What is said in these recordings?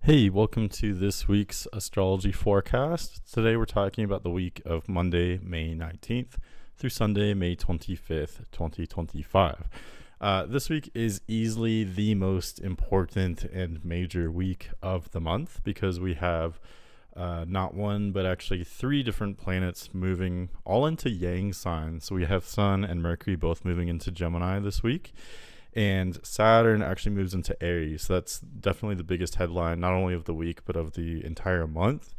Hey, welcome to this week's astrology forecast. Today we're talking about the week of Monday, May 19th through Sunday, May 25th, 2025. This week is easily the most important and major week of the month because we have not one, but actually three different planets moving all into Yang signs. So we have Sun and Mercury both moving into Gemini this week, and Saturn actually moves into Aries. So that's definitely the biggest headline, not only of the week, but of the entire month.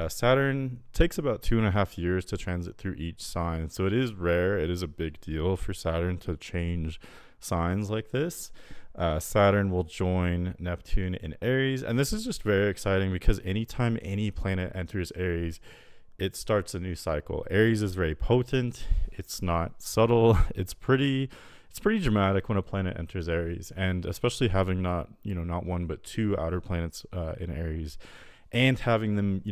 Saturn takes about 2.5 years to transit through each sign. So it is rare. It is a big deal for Saturn to change signs like this. Saturn will join Neptune in Aries. And this is just very exciting because anytime any planet enters Aries, it starts a new cycle. Aries is very potent. It's not subtle. It's pretty dramatic when a planet enters Aries, and especially having not one but two outer planets in Aries, and having them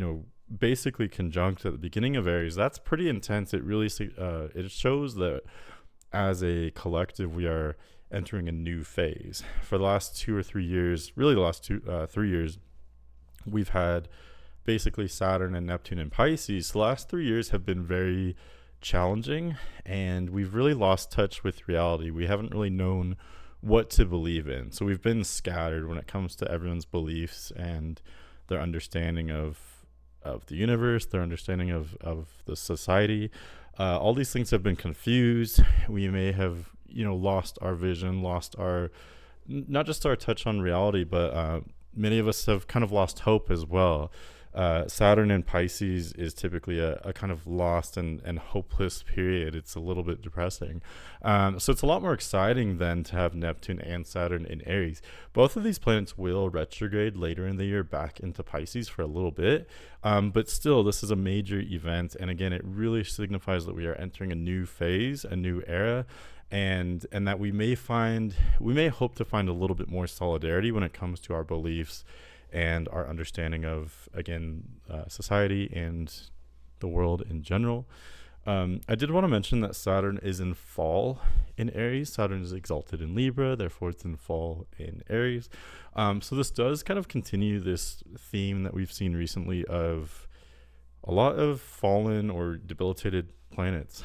basically conjunct at the beginning of Aries. That's pretty intense. It really it shows that as a collective we are entering a new phase. For the last 2 or 3 years, really the last 3 years, we've had basically Saturn and Neptune in Pisces. The last 3 years have been very challenging, and we've really lost touch with reality. We haven't really known what to believe in. So we've been scattered when it comes to everyone's beliefs and their understanding of the universe, their understanding of the society. All these things have been confused. We may have lost our vision, lost our not just our touch on reality, but many of us have kind of lost hope as well. Saturn in Pisces is typically a kind of lost and hopeless period. It's a little bit depressing. So it's a lot more exciting than to have Neptune and Saturn in Aries. Both of these planets will retrograde later in the year back into Pisces for a little bit. But still, this is a major event. And again, it really signifies that we are entering a new phase, a new era. And that we may hope to find a little bit more solidarity when it comes to our beliefs and our understanding of, again, society and the world in general. I did want to mention that Saturn is in fall in Aries. Saturn is exalted in Libra, therefore it's in fall in Aries. So this does kind of continue this theme that we've seen recently of a lot of fallen or debilitated planets.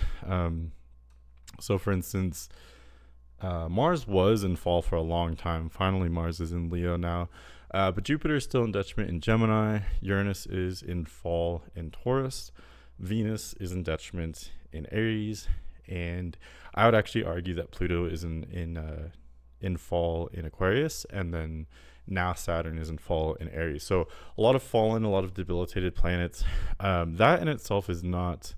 So for instance, Mars was in fall for a long time. Finally, Mars is in Leo now. But Jupiter is still in detriment in Gemini. Uranus is in fall in Taurus. Venus is in detriment in Aries. And I would actually argue that Pluto is in fall in Aquarius. And then now Saturn is in fall in Aries. So a lot of fallen, a lot of debilitated planets. That in itself is not...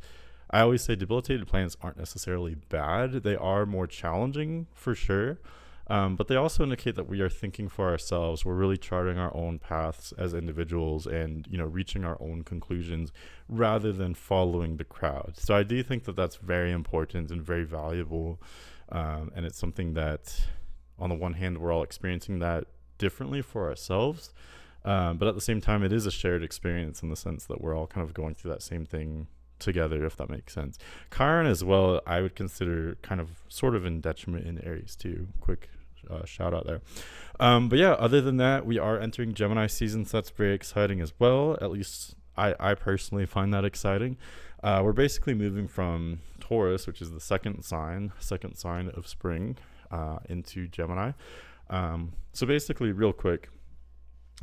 I always say debilitated planets aren't necessarily bad. They are more challenging for sure. But they also indicate that we are thinking for ourselves. We're really charting our own paths as individuals and, reaching our own conclusions rather than following the crowd. So I do think that that's very important and very valuable. And it's something that, on the one hand, we're all experiencing that differently for ourselves. But at the same time, it is a shared experience in the sense that we're all kind of going through that same thing together, if that makes sense. Chiron as well, I would consider kind of sort of in detriment in Aries too. Quick shout out there. But yeah, other than that, we are entering Gemini season, so that's very exciting as well. At least I personally find that exciting. We're basically moving from Taurus, which is the second sign of spring, into Gemini. So basically, real quick,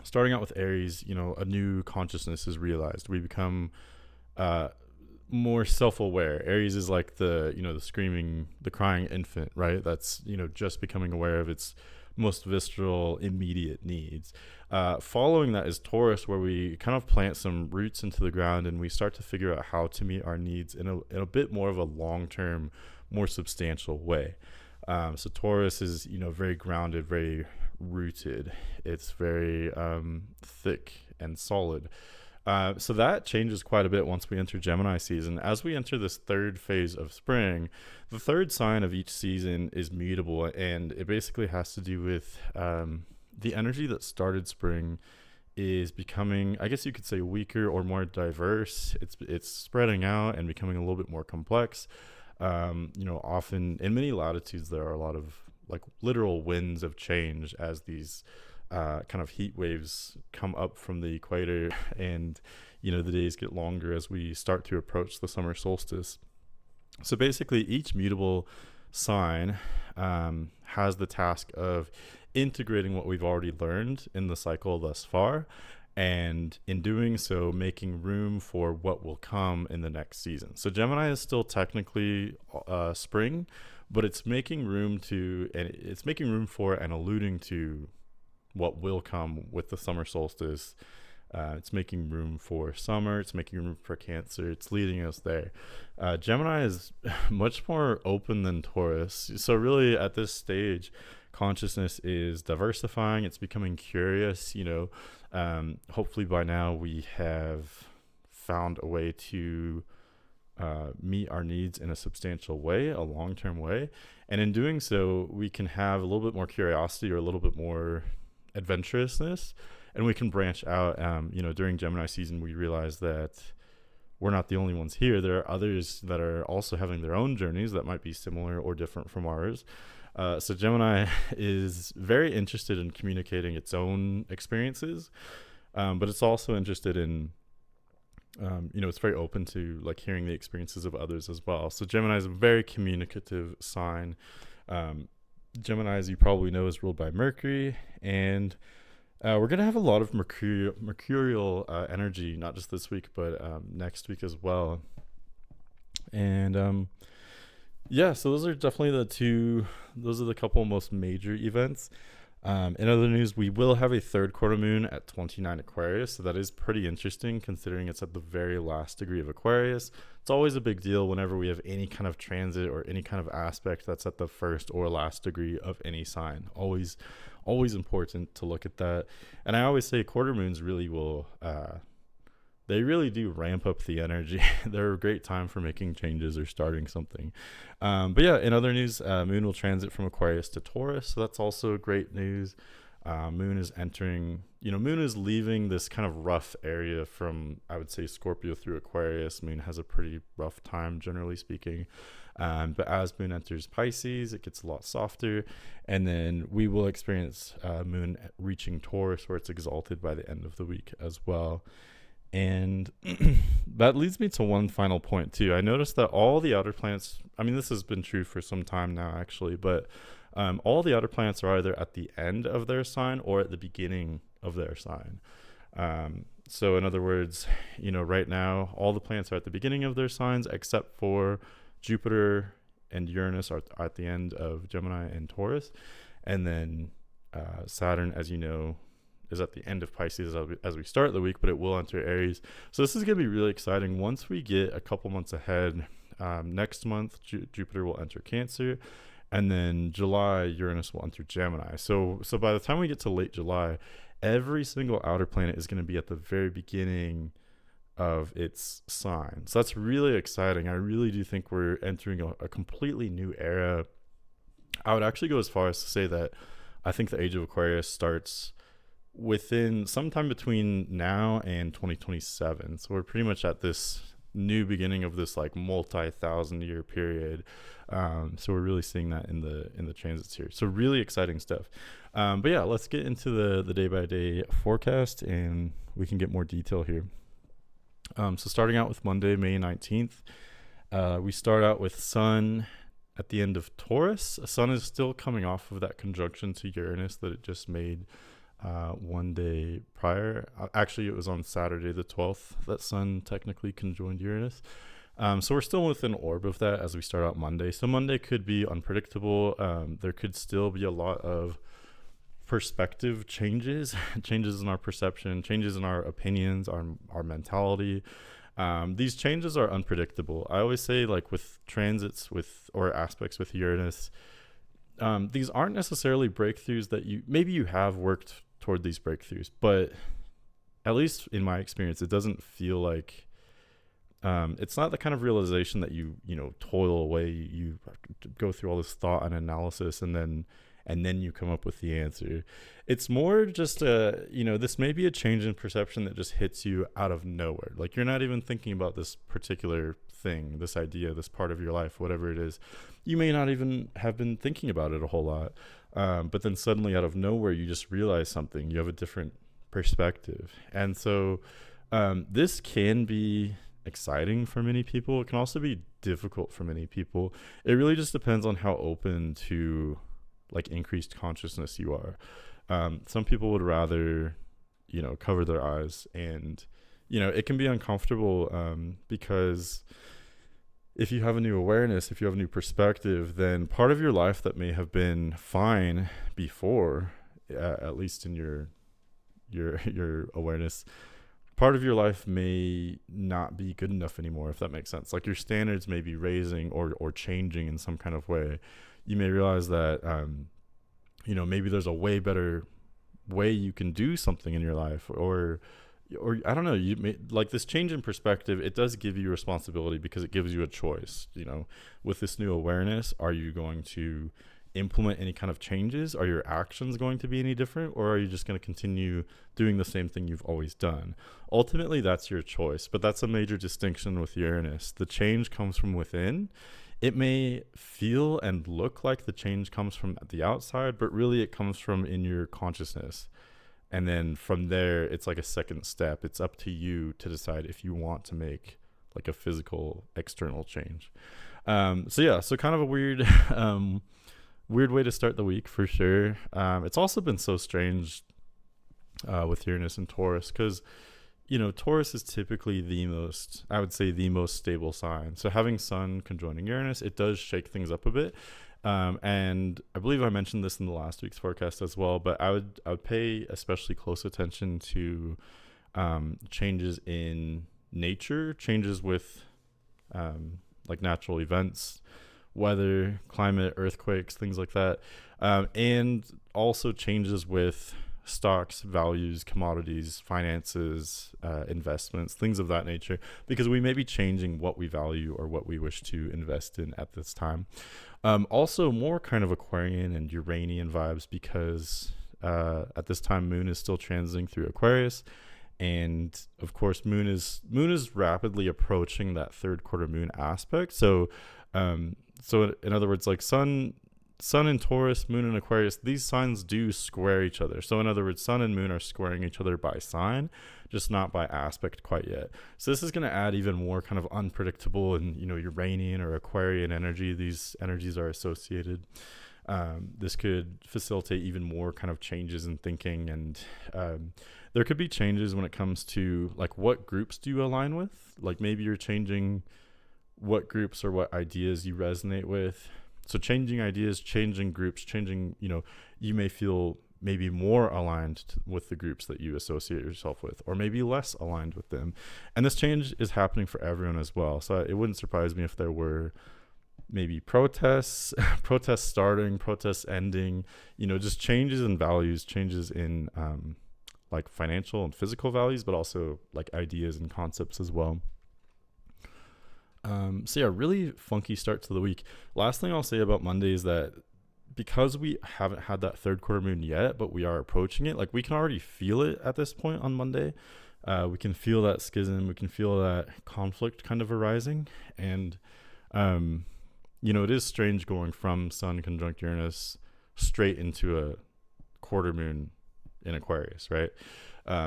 starting out with Aries, a new consciousness is realized. We become more self-aware. Aries is like the crying infant, right? That's just becoming aware of its most visceral immediate needs. Following that is Taurus, where we kind of plant some roots into the ground and we start to figure out how to meet our needs in a bit more of a long-term, more substantial way. So Taurus is very grounded, very rooted. It's very thick and solid. So that changes quite a bit once we enter Gemini season. As we enter this third phase of spring, the third sign of each season is mutable, and it basically has to do with the energy that started spring is becoming, I guess you could say, weaker or more diverse. It's spreading out and becoming a little bit more complex. Often in many latitudes there are a lot of like literal winds of change as these kind of heat waves come up from the equator, and the days get longer as we start to approach the summer solstice. So basically, each mutable sign has the task of integrating what we've already learned in the cycle thus far, and in doing so, making room for what will come in the next season. So Gemini is still technically spring, but it's making room for and alluding to what will come with the summer solstice. It's making room for summer. It's making room for Cancer. It's leading us there. Gemini is much more open than Taurus. So really, at this stage, consciousness is diversifying. It's becoming curious. Hopefully by now we have found a way to meet our needs in a substantial way, a long-term way. And in doing so, we can have a little bit more curiosity or a little bit more adventurousness, and we can branch out. During Gemini season, we realize that we're not the only ones here. There are others that are also having their own journeys that might be similar or different from ours. So Gemini is very interested in communicating its own experiences, but it's also interested in, it's very open to like hearing the experiences of others as well. So Gemini is a very communicative sign. Gemini, as you probably know, is ruled by Mercury, and we're going to have a lot of mercurial energy, not just this week, but next week as well. And so those are definitely the couple most major events. In other news, we will have a third quarter moon at 29 Aquarius, so that is pretty interesting considering it's at the very last degree of Aquarius. It's always a big deal whenever we have any kind of transit or any kind of aspect that's at the first or last degree of any sign. Always important to look at that. And I always say quarter moons really will they really do ramp up the energy. They're a great time for making changes or starting something. But yeah, in other news, moon will transit from Aquarius to Taurus, so that's also great news. Moon is leaving this kind of rough area from, I would say, Scorpio through Aquarius. Moon has a pretty rough time, generally speaking. But as moon enters Pisces, it gets a lot softer. And then we will experience moon reaching Taurus, where it's exalted by the end of the week as well. And that leads me to one final point too. I noticed that all the outer planets, this has been true for some time now actually, but all the outer planets are either at the end of their sign or at the beginning of their sign. So in other words, right now all the planets are at the beginning of their signs except for Jupiter and Uranus are at the end of Gemini and Taurus. And then Saturn, as you know, is at the end of Pisces as we start the week, but it will enter Aries. So this is going to be really exciting. Once we get a couple months ahead, next month, Jupiter will enter Cancer, and then July, Uranus will enter Gemini. So by the time we get to late July, every single outer planet is going to be at the very beginning of its sign. So that's really exciting. I really do think we're entering a completely new era. I would actually go as far as to say that I think the age of Aquarius starts within sometime between now and 2027. So we're pretty much at this new beginning of this like multi-thousand year period. So we're really seeing that in the transits here. So really exciting stuff. But yeah, let's get into the day by day forecast and we can get more detail here. So starting out with Monday, May 19th, we start out with Sun at the end of Taurus. Sun is still coming off of that conjunction to Uranus that it just made one day prior. Actually, it was on Saturday the 12th that Sun technically conjoined Uranus. So we're still within orb of that as we start out Monday. So Monday could be unpredictable. There could still be a lot of perspective changes in our perception, changes in our opinions, our mentality. These changes are unpredictable. I always say, like with transits or aspects with Uranus, these aren't necessarily breakthroughs that you have worked toward these breakthroughs, but at least in my experience, it doesn't feel like it's not the kind of realization that you toil away. You go through all this thought and analysis and then you come up with the answer. It's more just this may be a change in perception that just hits you out of nowhere. Like you're not even thinking about this particular thing, this idea, this part of your life, whatever it is. You may not even have been thinking about it a whole lot. But then suddenly out of nowhere, you just realize something. You have a different perspective. And so this can be exciting for many people. It can also be difficult for many people. It really just depends on how open to like increased consciousness you are. Some people would rather, cover their eyes, and, it can be uncomfortable because if you have a new awareness, if you have a new perspective, then part of your life that may have been fine before, at least in your awareness, part of your life may not be good enough anymore, if that makes sense. Like your standards may be raising or changing in some kind of way. You may realize that, maybe there's a way better way you can do something in your life, or I don't know, you may, like this change in perspective, it does give you responsibility because it gives you a choice. With this new awareness, are you going to implement any kind of changes? Are your actions going to be any different, or are you just going to continue doing the same thing you've always done? Ultimately, that's your choice, but that's a major distinction with Uranus. The change comes from within. It may feel and look like the change comes from the outside, but really it comes from in your consciousness. And then from there, it's like a second step. It's up to you to decide if you want to make like a physical external change. So kind of a weird, weird way to start the week for sure. It's also been so strange with Uranus and Taurus because, Taurus is typically the most stable sign. So having Sun conjoining Uranus, it does shake things up a bit. And I believe I mentioned this in the last week's forecast as well, but I would pay especially close attention to changes in nature, changes with like natural events, weather, climate, earthquakes, things like that, and also changes with stocks, values, commodities, finances, investments, things of that nature, because we may be changing what we value or what we wish to invest in at this time. Also more kind of Aquarian and Uranian vibes because at this time Moon is still transiting through Aquarius, and of course Moon is rapidly approaching that third quarter Moon aspect. So in other words, like Sun in Taurus, Moon in Aquarius, these signs do square each other. So in other words, Sun and Moon are squaring each other by sign, just not by aspect quite yet. So this is going to add even more kind of unpredictable and, Uranian or Aquarian energy. These energies are associated. This could facilitate even more kind of changes in thinking, and there could be changes when it comes to like what groups do you align with. Like maybe you're changing what groups or what ideas you resonate with. So changing ideas, changing groups, changing, you may feel maybe more aligned with the groups that you associate yourself with, or maybe less aligned with them. And this change is happening for everyone as well. So it wouldn't surprise me if there were maybe protests starting, protests ending, just changes in values, changes in like financial and physical values, but also like ideas and concepts as well. Really funky start to the week. Last thing I'll say about Monday is that because we haven't had that third quarter Moon yet, but we are approaching it, like we can already feel it at this point on Monday. We can feel that schism. We can feel that conflict kind of arising. And, it is strange going from Sun conjunct Uranus straight into a quarter Moon in Aquarius, right?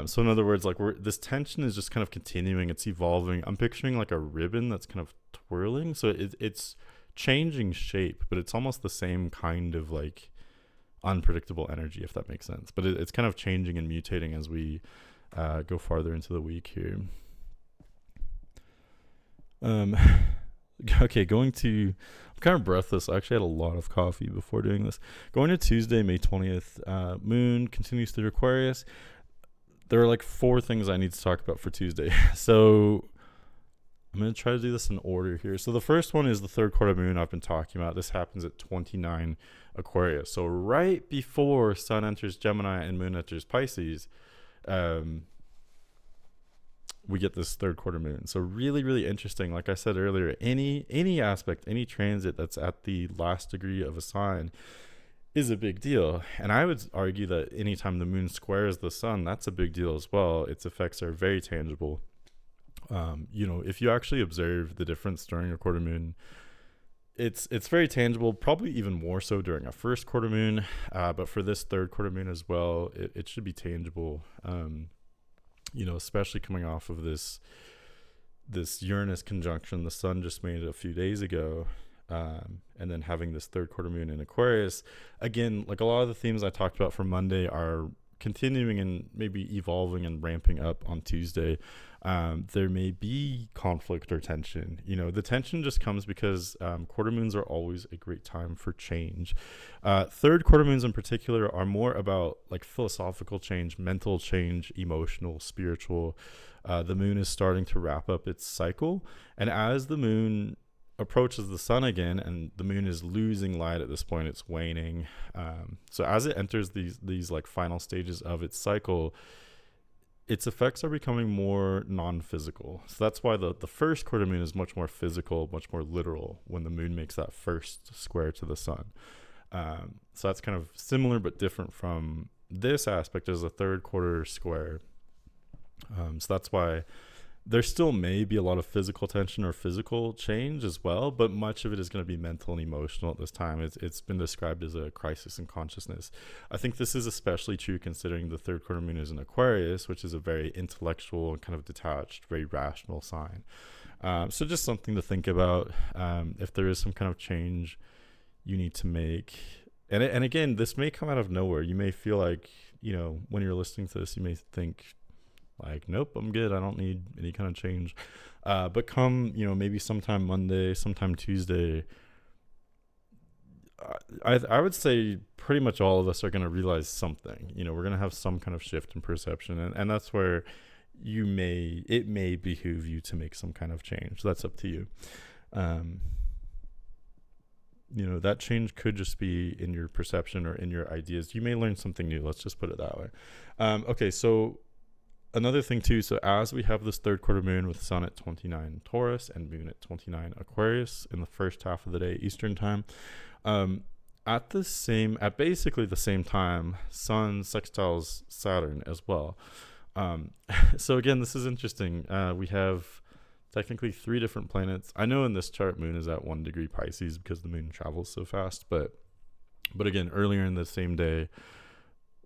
So in other words, like this tension is just kind of continuing. It's evolving. I'm picturing like a ribbon that's kind of twirling. So it's changing shape, but it's almost the same kind of like unpredictable energy, if that makes sense. But it's kind of changing and mutating as we go farther into the week here. Okay, I'm kind of breathless. I actually had a lot of coffee before doing this. Going to Tuesday, May 20th, Moon continues through Aquarius. There are like 4 things I need to talk about for Tuesday. So I'm going to try to do this in order here. So the first one is the third quarter Moon I've been talking about. This happens at 29 Aquarius. So right before Sun enters Gemini and Moon enters Pisces, we get this third quarter Moon. So really, really interesting. Like I said earlier, any aspect, any transit that's at the last degree of a sign is a big deal. And I would argue that anytime the Moon squares the Sun, that's a big deal as well. Its effects are very tangible. If you actually observe the difference during a quarter Moon, it's very tangible, probably even more so during a first quarter moon, but for this third quarter moon as well, it should be tangible. Especially coming off of this Uranus conjunction the sun just made a few days ago, and then having this third quarter moon in Aquarius. Again, like a lot of the themes I talked about for Monday are continuing and maybe evolving and ramping up on Tuesday. There may be conflict or tension. The tension just comes because quarter moons are always a great time for change. Third quarter moons in particular are more about like philosophical change, mental change, emotional, spiritual. The moon is starting to wrap up its cycle, and as the moon approaches the sun again, and the moon is losing light at this point, it's waning. So as it enters these like final stages of its cycle, its effects are becoming more non-physical. So that's why the first quarter moon is much more physical, much more literal when the moon makes that first square to the sun. So that's kind of similar but different from this aspect as a third quarter square. So that's why there still may be a lot of physical tension or physical change as well, but much of it is going to be mental and emotional at this time. It's been described as a crisis in consciousness. I think this is especially true considering the third quarter moon is in Aquarius, which is a very intellectual and kind of detached, very rational sign. So just something to think about. If there is some kind of change you need to make. And again, this may come out of nowhere. You may feel like, when you're listening to this, you may think, like, nope, I'm good, I don't need any kind of change. But come, maybe sometime Monday, sometime Tuesday, I would say pretty much all of us are going to realize something. We're going to have some kind of shift in perception, and that's where it may behoove you to make some kind of change. That's up to you. That change could just be in your perception or in your ideas. You may learn something new. Let's just put it that way. Okay, so another thing too, so as we have this third quarter moon with sun at 29 Taurus and moon at 29 Aquarius in the first half of the day Eastern time, at basically the same time, sun sextiles Saturn as well. So again, this is interesting. We have technically 3 different planets. I know in this chart moon is at 1 degree Pisces because the moon travels so fast, but again, earlier in the same day,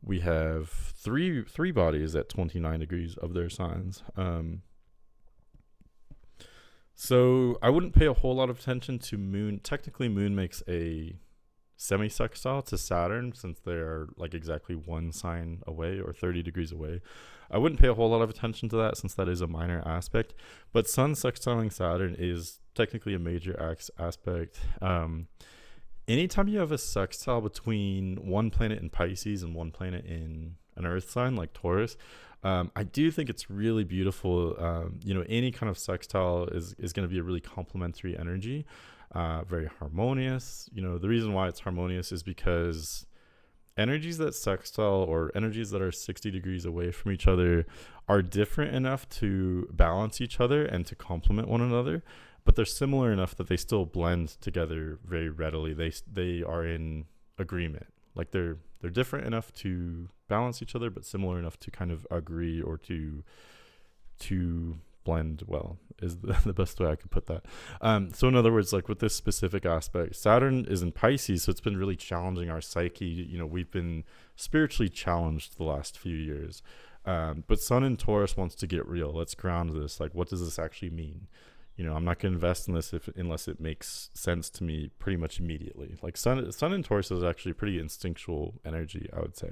we have three bodies at 29 degrees of their signs. So I wouldn't pay a whole lot of attention to moon. Technically, moon makes a semi-sextile to Saturn since they're like exactly one sign away or 30 degrees away. I wouldn't pay a whole lot of attention to that since that is a minor aspect. But sun sextiling Saturn is technically a major aspect. Anytime you have a sextile between one planet in Pisces and one planet in an earth sign like Taurus, I do think it's really beautiful. Any kind of sextile is going to be a really complementary energy, very harmonious. The reason why it's harmonious is because energies that sextile or energies that are 60 degrees away from each other are different enough to balance each other and to complement one another, but they're similar enough that they still blend together very readily. They are in agreement. Like they're different enough to balance each other, but similar enough to kind of agree or to blend well is the best way I could put that. So in other words, like with this specific aspect, Saturn is in Pisces, so it's been really challenging our psyche. We've been spiritually challenged the last few years. But Sun in Taurus wants to get real. Let's ground this. Like, what does this actually mean? I'm not going to invest in this unless it makes sense to me pretty much immediately. Like Sun in Taurus is actually pretty instinctual energy, I would say.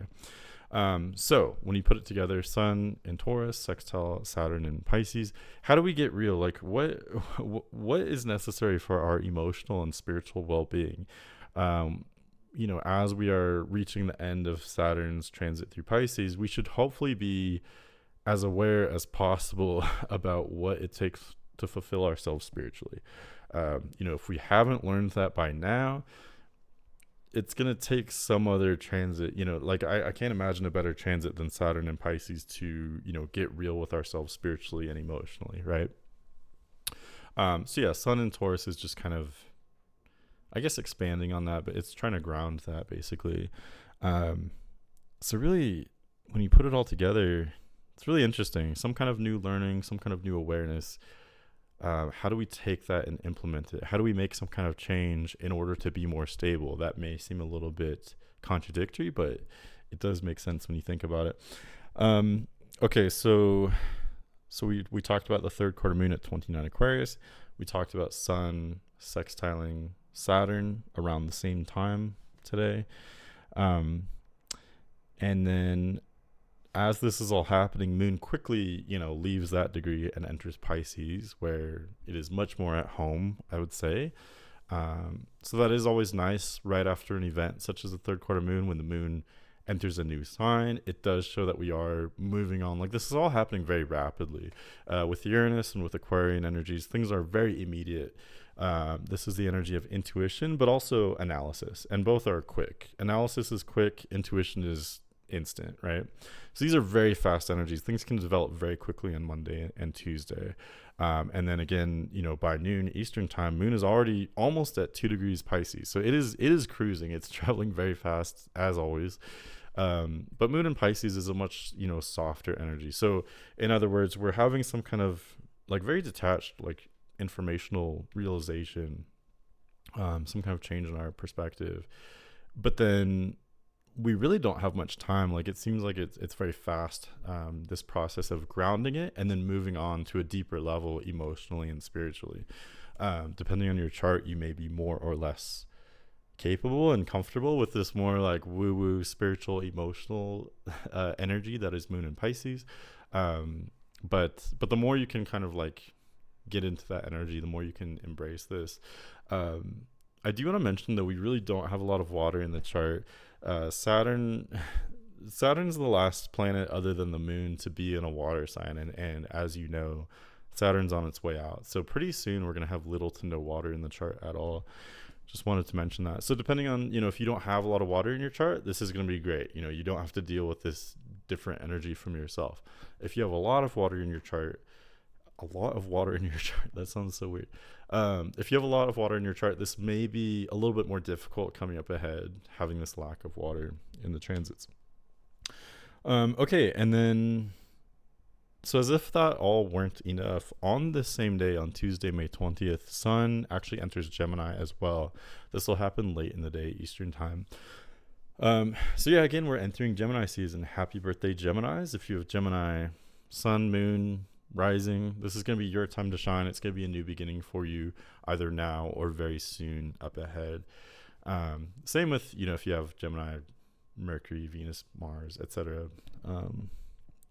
So when you put it together, Sun in Taurus, sextile Saturn in Pisces, how do we get real? Like what is necessary for our emotional and spiritual well-being? As we are reaching the end of Saturn's transit through Pisces, we should hopefully be as aware as possible about what it takes to fulfill ourselves spiritually. If we haven't learned that by now, it's going to take some other transit, I can't imagine a better transit than Saturn and Pisces to, get real with ourselves spiritually and emotionally. Right. Sun in Taurus is just kind of, I guess, expanding on that, but it's trying to ground that basically. So really, when you put it all together, it's really interesting. Some kind of new learning, some kind of new awareness. how do we take that and implement it? How do we make some kind of change in order to be more stable? That may seem a little bit contradictory, but it does make sense when you think about it. Okay, so we talked about the third quarter moon at 29 Aquarius. We talked about Sun sextiling Saturn around the same time today. And then as this is all happening, Moon quickly, leaves that degree and enters Pisces, where it is much more at home, I would say. So that is always nice right after an event such as the third quarter moon. When the moon enters a new sign, it does show that we are moving on. Like, this is all happening very rapidly. With Uranus and with Aquarian energies, things are very immediate. This is the energy of intuition, but also analysis, and both are quick. Analysis is quick, intuition is instant, right? So these are very fast energies. Things can develop very quickly on Monday and Tuesday. And then again, by noon Eastern time, moon is already almost at 2 degrees Pisces. So it is cruising. It's traveling very fast as always. But moon in Pisces is a much, softer energy. So in other words, we're having some kind of like very detached, like informational realization, some kind of change in our perspective. But then we really don't have much time. Like, it seems like it's very fast, this process of grounding it and then moving on to a deeper level emotionally and spiritually. Depending on your chart, you may be more or less capable and comfortable with this more like woo-woo spiritual emotional energy that is moon in Pisces. But the more you can kind of like get into that energy, the more you can embrace this. I do want to mention that we really don't have a lot of water in the chart. Saturn's the last planet other than the moon to be in a water sign, and as you know, Saturn's on its way out. So pretty soon we're going to have little to no water in the chart at all. Just wanted to mention that. So depending on, if you don't have a lot of water in your chart, this is going to be great. You don't have to deal with this different energy from yourself. If you have a lot of water in your chart, that sounds so weird. If you have a lot of water in your chart, this may be a little bit more difficult coming up ahead, having this lack of water in the transits. Okay, and then, so as if that all weren't enough, on the same day, on Tuesday, May 20th, Sun actually enters Gemini as well. This will happen late in the day, Eastern time. So yeah, again, we're entering Gemini season. Happy birthday, Geminis. If you have Gemini, Sun, Moon, Rising, this is going to be your time to shine. It's going to be a new beginning for you, either now or very soon up ahead. Same with, if you have Gemini, Mercury, Venus, Mars, etc.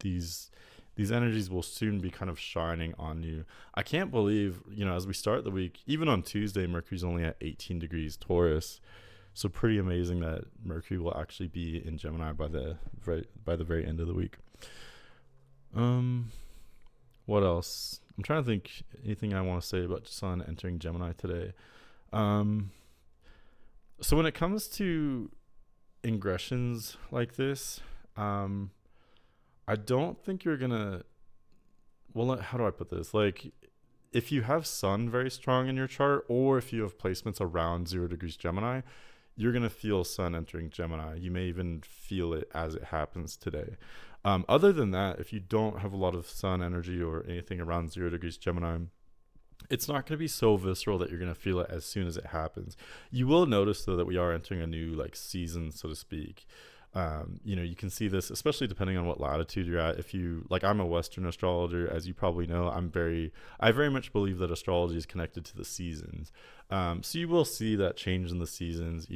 These energies will soon be kind of shining on you. I can't believe, as we start the week, even on Tuesday, Mercury's only at 18 degrees Taurus. So pretty amazing that Mercury will actually be in Gemini by the very end of the week. What else? I'm trying to think anything I want to say about Sun entering Gemini today. So when it comes to ingressions like this, I don't think you're gonna, well, how do I put this? Like, if you have Sun very strong in your chart, or if you have placements around 0 degrees Gemini, you're gonna feel Sun entering Gemini. You may even feel it as it happens today. Other than that, if you don't have a lot of Sun energy or anything around 0 degrees Gemini, it's not going to be so visceral that you're going to feel it as soon as it happens. You will notice, though, that we are entering a new season, so to speak. You can see this, especially depending on what latitude you're at. If you, I'm a Western astrologer, as you probably know. I very much believe that astrology is connected to the seasons. So you will see that change in the seasons.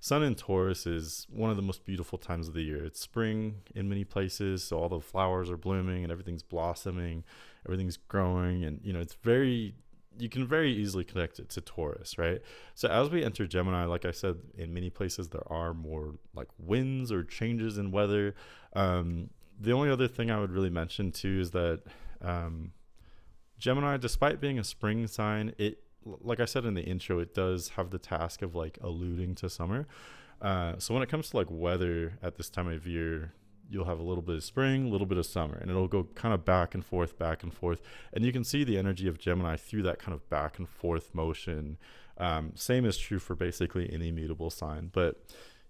Sun in Taurus is one of the most beautiful times of the year. It's spring in many places, so all the flowers are blooming and everything's blossoming, everything's growing, and you can very easily connect it to Taurus, right? So as we enter Gemini, like I said, in many places there are more winds or changes in weather. The only other thing I would really mention too is that Gemini, despite being a spring sign, it, like I said in the intro, it does have the task of alluding to summer. So when it comes to weather at this time of year, you'll have a little bit of spring, a little bit of summer, and it'll go kind of back and forth. And you can see the energy of Gemini through that kind of back and forth motion. Same is true for basically any mutable sign. But,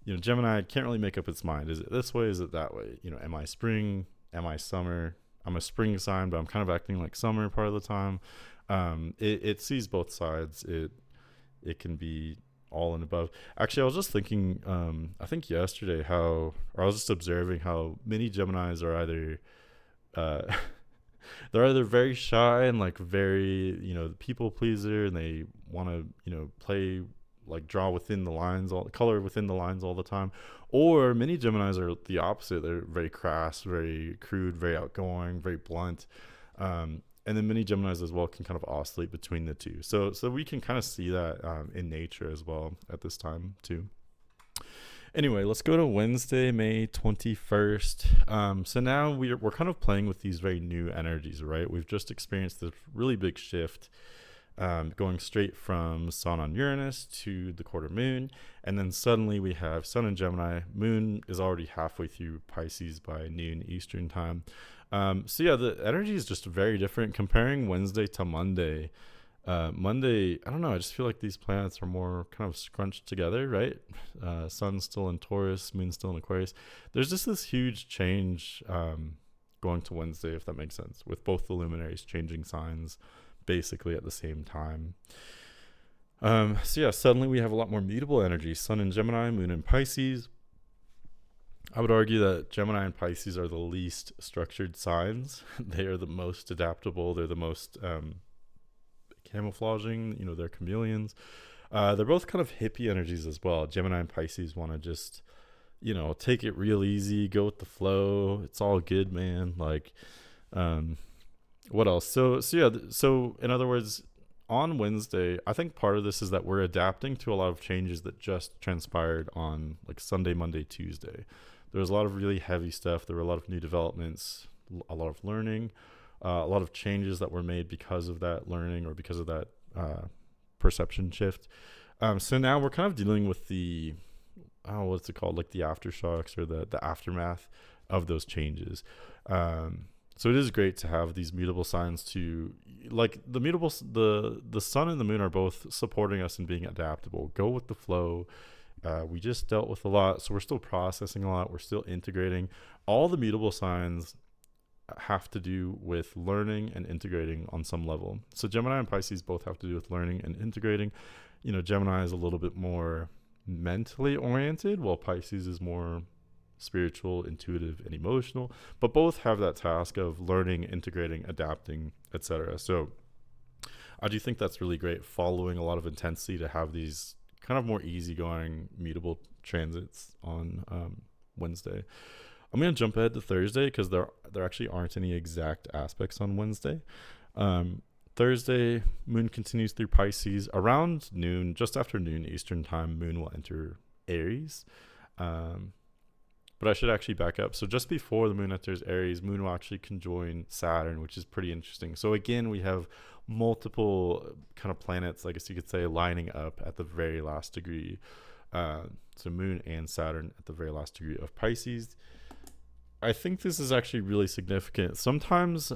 Gemini can't really make up its mind. Is it this way? Is it that way? Am I spring? Am I summer? I'm a spring sign, but I'm kind of acting like summer part of the time. It sees both sides. It can be all and above. Actually, I was just thinking, I think yesterday or I was just observing how many Geminis are either, uh, they're either very shy and like very, people pleaser, and they want to, play, like draw within the lines, all color within the lines all the time. Or many Geminis are the opposite. They're very crass, very crude, very outgoing, very blunt. And then many Geminis as well can kind of oscillate between the two. So we can kind of see that in nature as well at this time too. Anyway, let's go to Wednesday, May 21st. So now we're kind of playing with these very new energies, right? We've just experienced this really big shift, going straight from Sun on Uranus to the quarter moon. And then suddenly we have Sun in Gemini. Moon is already halfway through Pisces by noon Eastern time. So yeah, the energy is just very different comparing Wednesday to Monday. Monday, I don't know, I just feel like these planets are more kind of scrunched together, right? Sun's still in Taurus, moon's still in Aquarius. There's just this huge change going to Wednesday, if that makes sense, with both the luminaries changing signs basically at the same time. So yeah, suddenly we have a lot more mutable energy. Sun in Gemini, moon in Pisces. I would argue that Gemini and Pisces are the least structured signs. They are the most adaptable. They're the most camouflaging. They're chameleons. They're both kind of hippie energies as well. Gemini and Pisces want to just, take it real easy, go with the flow. It's all good, man. Like, what else? So yeah. So in other words, on Wednesday, I think part of this is that we're adapting to a lot of changes that just transpired on like Sunday, Monday, Tuesday. There was a lot of really heavy stuff. There were a lot of new developments, a lot of learning, a lot of changes that were made because of that learning or because of that perception shift. So now we're kind of dealing with the, what's it called? Like the aftershocks or the aftermath of those changes. So it is great to have these mutable signs to, like the sun and the moon are both supporting us in being adaptable. Go with the flow. We just dealt with a lot, so we're still processing a lot. We're still integrating. All the mutable signs have to do with learning and integrating on some level. So Gemini and Pisces both have to do with learning and integrating. Gemini is a little bit more mentally oriented, while Pisces is more spiritual, intuitive, and emotional. But both have that task of learning, integrating, adapting, etc. So I do think that's really great, following a lot of intensity to have these kind of more easygoing, mutable transits on Wednesday. I'm going to jump ahead to Thursday because there actually aren't any exact aspects on Wednesday. Thursday, moon continues through Pisces. Around noon, just after noon Eastern time, moon will enter Aries. But I should actually back up. So just before the moon enters Aries, moon will actually conjoin Saturn, which is pretty interesting. So again, we have multiple kind of planets, I guess you could say, lining up at the very last degree. So moon and Saturn at the very last degree of Pisces. I think this is actually really significant. Sometimes,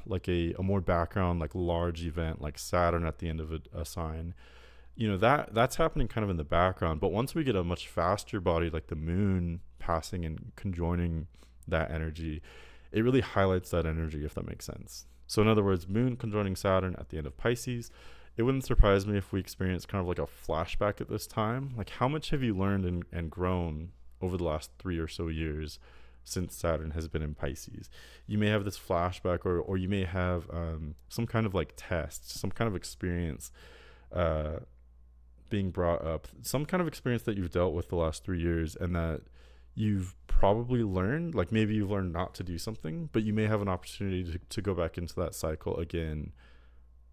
like a more background, like large event, like Saturn at the end of a sign, that's happening kind of in the background. But once we get a much faster body, like the moon passing and conjoining that energy, it really highlights that energy, if that makes sense. So in other words, moon conjoining Saturn at the end of Pisces, it wouldn't surprise me if we experience kind of like a flashback at this time. Like, how much have you learned and grown over the last 3 or so years since Saturn has been in Pisces? You may have this flashback, or you may have some kind of like test, some kind of experience being brought up, some kind of experience that you've dealt with the last 3 years, and that you've probably learned, like maybe you've learned not to do something, but you may have an opportunity to go back into that cycle again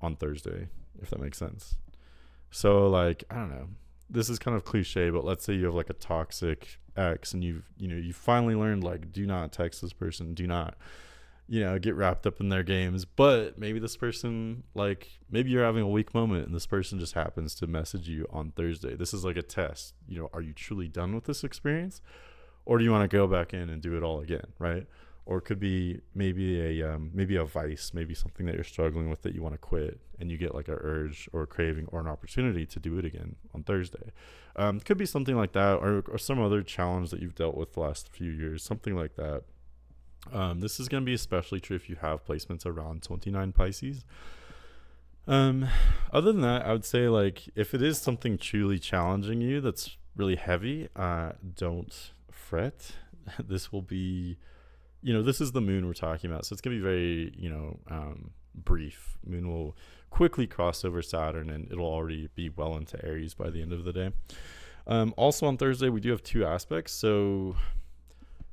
on Thursday, if that makes sense. So like, I don't know, this is kind of cliche, but let's say you have like a toxic ex and you finally learned, like, do not text this person, do not get wrapped up in their games. But maybe this person, like, maybe you're having a weak moment and this person just happens to message you on Thursday. This is like a test. Are you truly done with this experience, or do you want to go back in and do it all again, right? Or it could be maybe a vice, maybe something that you're struggling with that you want to quit, and you get like a urge or a craving or an opportunity to do it again on Thursday. Could be something like that, or some other challenge that you've dealt with the last few years, something like that. This is going to be especially true if you have placements around 29 Pisces. Um, Other than that, I would say like if it is something truly challenging you that's really heavy, don't fret. This will be, this is the moon we're talking about, so it's gonna be very, brief. Moon will quickly cross over Saturn, and it'll already be well into Aries by the end of the day. Also on Thursday, we do have two aspects. So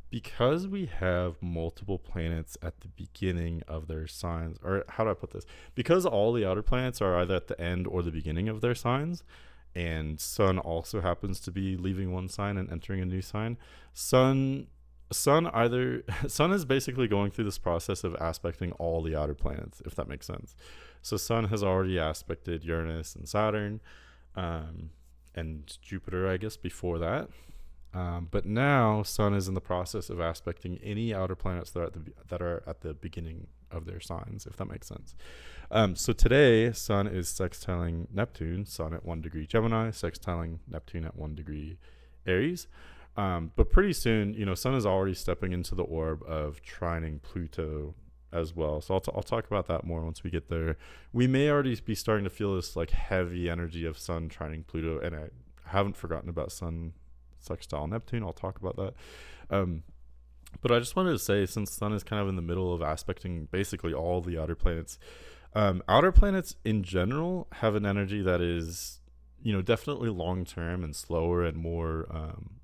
because we have multiple planets at the beginning of their signs, or how do I put this? Because all the outer planets are either at the end or the beginning of their signs, and Sun also happens to be leaving one sign and entering a new sign. Sun Sun either Sun is basically going through this process of aspecting all the outer planets, if that makes sense. So Sun has already aspected Uranus and Saturn, um, and Jupiter, I guess, before that. But now Sun is in the process of aspecting any outer planets that are at the beginning of their signs, if that makes sense. So today, Sun is sextiling Neptune, Sun at 1 degree Gemini, sextiling Neptune at 1 degree Aries. But pretty soon, Sun is already stepping into the orb of trining Pluto as well. So I'll talk about that more once we get there. We may already be starting to feel this like heavy energy of Sun trining Pluto, and I haven't forgotten about Sun sextile Neptune. I'll talk about that. But I just wanted to say, since Sun is kind of in the middle of aspecting basically all the outer planets in general have an energy that is, definitely long term and slower and more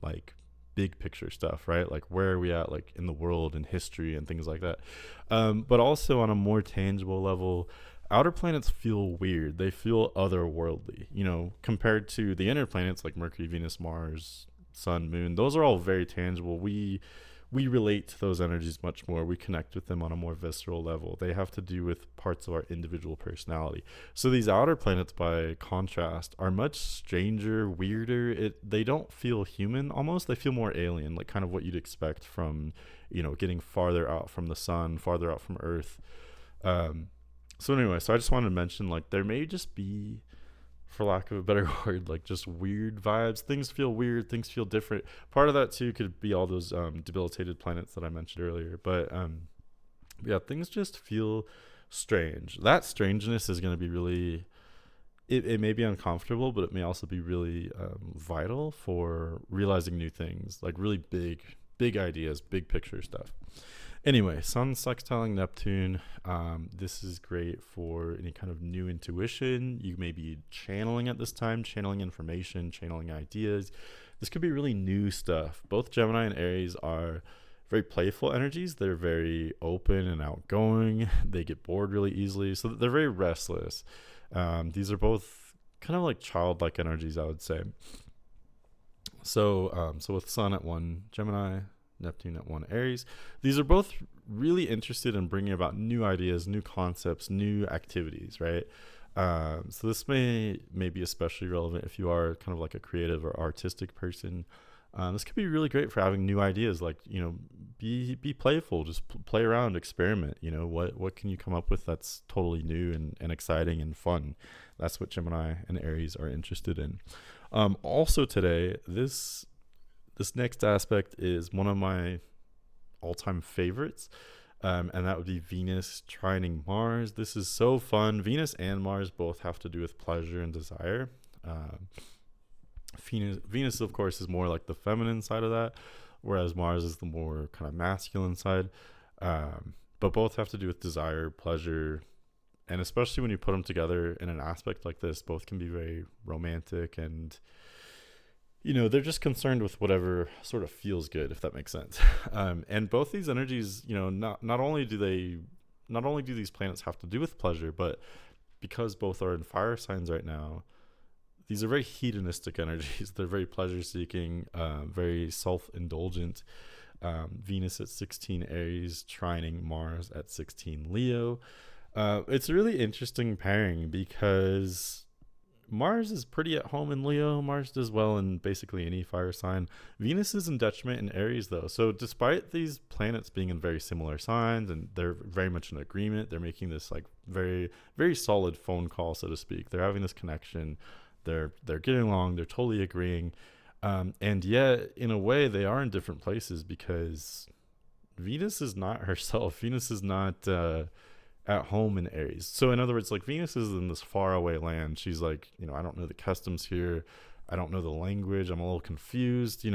like big picture stuff, right? Like where are we at, like in the world and history and things like that. But also on a more tangible level, outer planets feel weird. They feel otherworldly, compared to the inner planets like Mercury, Venus, Mars, Sun, Moon. Those are all very tangible. We relate to those energies much more. We connect with them on a more visceral level. They have to do with parts of our individual personality. So these outer planets, by contrast, are much stranger, weirder. They don't feel human almost. They feel more alien, like kind of what you'd expect from, getting farther out from the sun, farther out from Earth. So anyway, so I just wanted to mention, like, there may just be, for lack of a better word, like just weird vibes. Things feel weird. Things feel different. Part of that too could be all those debilitated planets that I mentioned earlier. But yeah, things just feel strange. That strangeness is going to be really. It may be uncomfortable, but it may also be really vital for realizing new things, like really big ideas, big picture stuff. Anyway, Sun sextiling Neptune. This is great for any kind of new intuition. You may be channeling at this time, channeling information, channeling ideas. This could be really new stuff. Both Gemini and Aries are very playful energies. They're very open and outgoing. They get bored really easily, so they're very restless. These are both kind of like childlike energies, I would say. So with Sun at 1 Gemini, Neptune at 1 Aries. These are both really interested in bringing about new ideas, new concepts, new activities, right? So this may be especially relevant if you are kind of like a creative or artistic person. This could be really great for having new ideas, like, be playful, just play around, experiment. What can you come up with that's totally new and exciting and fun? That's what Gemini and Aries are interested in. Also today, this next aspect is one of my all-time favorites, and that would be Venus trining Mars. This is so fun. Venus and Mars both have to do with pleasure and desire. Venus, of course, is more like the feminine side of that, whereas Mars is the more kind of masculine side. But both have to do with desire, pleasure, and especially when you put them together in an aspect like this, both can be very romantic and they're just concerned with whatever sort of feels good, if that makes sense. And both these energies, not only do these planets have to do with pleasure, but because both are in fire signs right now, these are very hedonistic energies. They're very pleasure seeking, very self-indulgent. Venus at 16 Aries, trining Mars at 16 Leo. It's a really interesting pairing because Mars is pretty at home in Leo. Mars does well in basically any fire sign. Venus is in detriment in Aries, though. So despite these planets being in very similar signs and they're very much in agreement, they're making this like very, very solid phone call, so to speak. They're having this connection. They're getting along. They're totally agreeing. And yet, in a way, they are in different places because Venus is not herself. Venus is not at home in Aries. So in other words, like Venus is in this faraway land. She's like, I don't know the customs here. I don't know the language. I'm a little confused.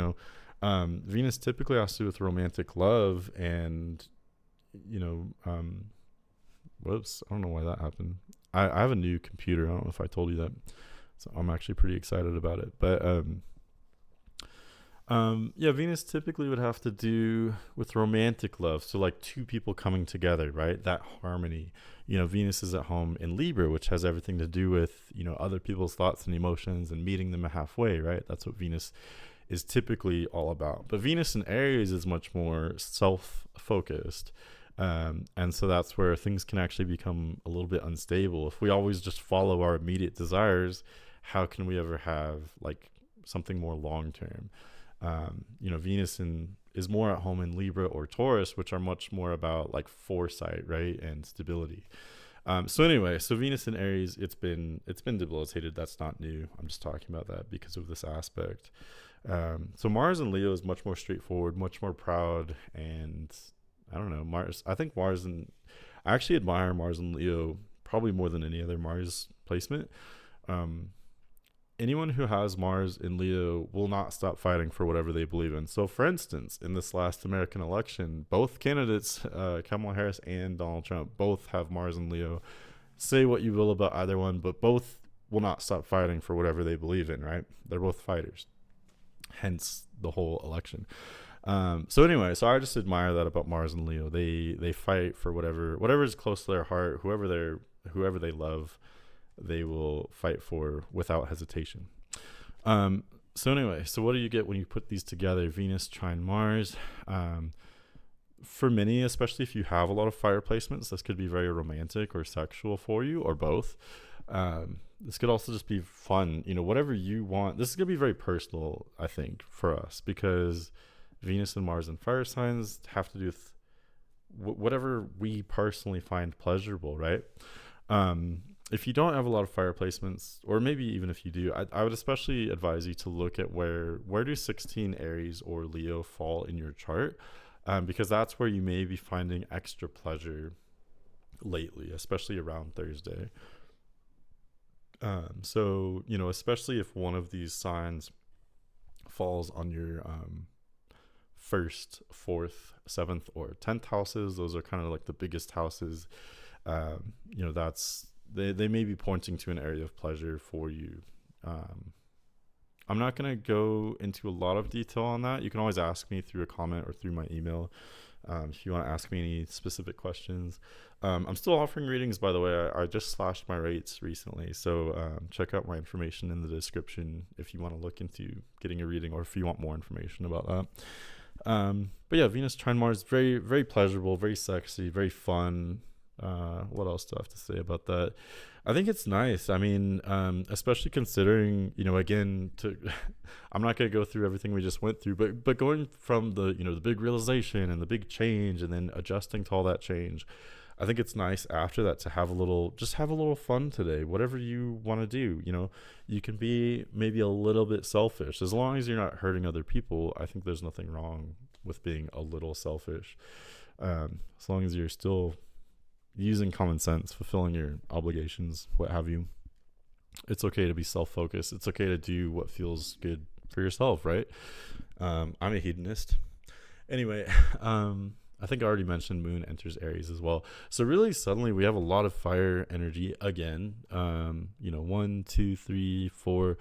Venus typically has to do with romantic love and, you know, whoops, I don't know why that happened. I have a new computer. I don't know if I told you that. So I'm actually pretty excited about it. But yeah, Venus typically would have to do with romantic love. So like two people coming together, right? That harmony. Venus is at home in Libra, which has everything to do with, other people's thoughts and emotions and meeting them halfway, right? That's what Venus is typically all about. But Venus in Aries is much more self-focused. And so that's where things can actually become a little bit unstable. If we always just follow our immediate desires, how can we ever have like something more long-term? Venus is more at home in Libra or Taurus, which are much more about like foresight, right, and stability. So Venus in Aries, it's been debilitated. That's not new. I'm just talking about that because of this aspect. So Mars in Leo is much more straightforward, much more proud, and I don't know, Mars. I think I actually admire Mars in Leo probably more than any other Mars placement. Anyone who has Mars in Leo will not stop fighting for whatever they believe in. So, for instance, in this last American election, both candidates, Kamala Harris and Donald Trump, both have Mars in Leo. Say what you will about either one, but both will not stop fighting for whatever they believe in, right? They're both fighters. Hence the whole election. So I just admire that about Mars and Leo. They fight for whatever is close to their heart, whoever they love, they will fight for without hesitation. So what do you get when you put these together? Venus trine Mars. For many, especially if you have a lot of fire placements, this could be very romantic or sexual for you, or both. This could also just be fun, whatever you want. This is going to be very personal, I think, for us, because Venus and Mars and fire signs have to do with whatever we personally find pleasurable, right? If you don't have a lot of fire placements, or maybe even if you do, I would especially advise you to look at where do 16 Aries or Leo fall in your chart, because that's where you may be finding extra pleasure lately, especially around Thursday. Especially if one of these signs falls on your first, fourth, seventh, or 10th houses. Those are kind of like the biggest houses. They may be pointing to an area of pleasure for you. I'm not going to go into a lot of detail on that. You can always ask me through a comment or through my email if you want to ask me any specific questions. I'm still offering readings, by the way. I just slashed my rates recently, so check out my information in the description if you want to look into getting a reading, or if you want more information about that. But yeah, Venus trine Mars, very, very pleasurable, very sexy, very fun. What else do I have to say about that? I think it's nice. I mean, especially considering, again, I'm not going to go through everything we just went through, but going from the big realization and the big change and then adjusting to all that change, I think it's nice after that to have a little fun today, whatever you want to do. You can be maybe a little bit selfish as long as you're not hurting other people. I think there's nothing wrong with being a little selfish, as long as you're still using common sense, fulfilling your obligations, what have you. It's okay to be self-focused. It's okay to do what feels good for yourself, right? I'm a hedonist. Anyway, I think I already mentioned Moon enters Aries as well. So really suddenly we have a lot of fire energy again. 1, 2, 3, 4,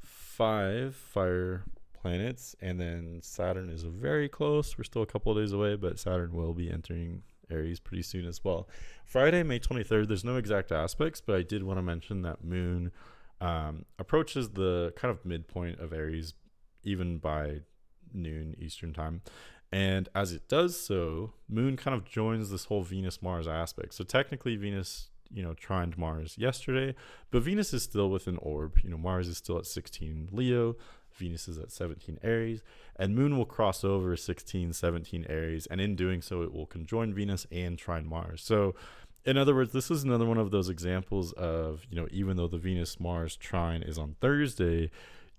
5 fire planets, and then Saturn is very close. We're still a couple of days away, but Saturn will be entering Aries pretty soon as well. Friday, May 23rd, there's no exact aspects, but I did want to mention that Moon approaches the kind of midpoint of Aries even by noon Eastern time. And as it does so, Moon kind of joins this whole Venus-Mars aspect. So technically Venus, trined Mars yesterday, but Venus is still within orb. Mars is still at 16 Leo, Venus is at 17 Aries, and Moon will cross over 16, 17 Aries, and in doing so, it will conjoin Venus and trine Mars. So in other words, this is another one of those examples of, even though the Venus-Mars trine is on Thursday,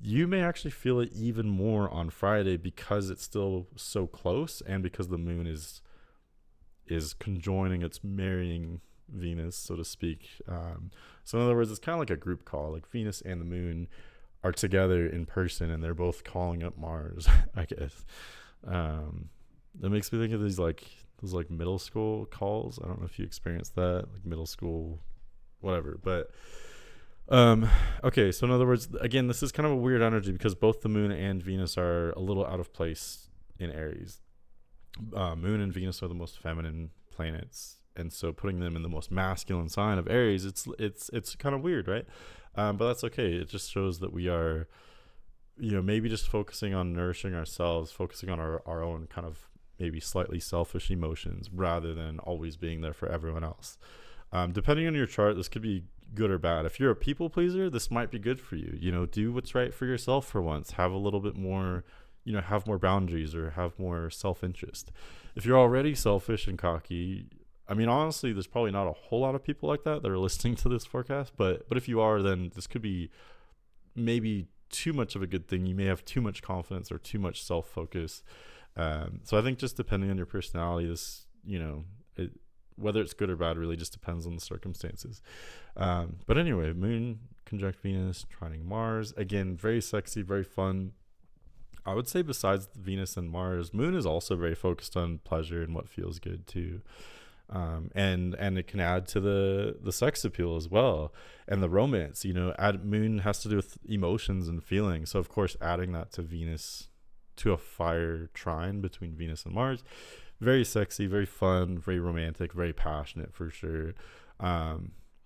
you may actually feel it even more on Friday because it's still so close, and because the Moon is conjoining, it's marrying Venus, so to speak. So in other words, it's kind of like a group call. Like Venus and the moon are together in person, and they're both calling up Mars. I guess. That makes me think of those like middle school calls. I don't know if you experienced that, like middle school, whatever. But okay, so in other words, again, this is kind of a weird energy because both the moon and Venus are a little out of place in Aries. Moon and Venus are the most feminine planets, and so putting them in the most masculine sign of Aries, it's kind of weird, right? But that's okay. It just shows that we are, maybe just focusing on nourishing ourselves, focusing on our own kind of maybe slightly selfish emotions rather than always being there for everyone else. Depending on your chart, this could be good or bad. If you're a people pleaser, this might be good for you. Do what's right for yourself for once. Have a little bit more, have more boundaries or have more self-interest. If you're already selfish and cocky, I mean, honestly, there's probably not a whole lot of people like that are listening to this forecast. But if you are, then this could be maybe too much of a good thing. You may have too much confidence or too much self-focus. So I think just depending on your personality, this, whether it's good or bad really just depends on the circumstances. But anyway, moon conjunct Venus, trining Mars. Again, very sexy, very fun. I would say besides Venus and Mars, moon is also very focused on pleasure and what feels good too. And it can add to the sex appeal as well, and the romance. Moon has to do with emotions and feelings. So of course, adding that to Venus, to a fire trine between Venus and Mars, very sexy, very fun, very romantic, very passionate for sure.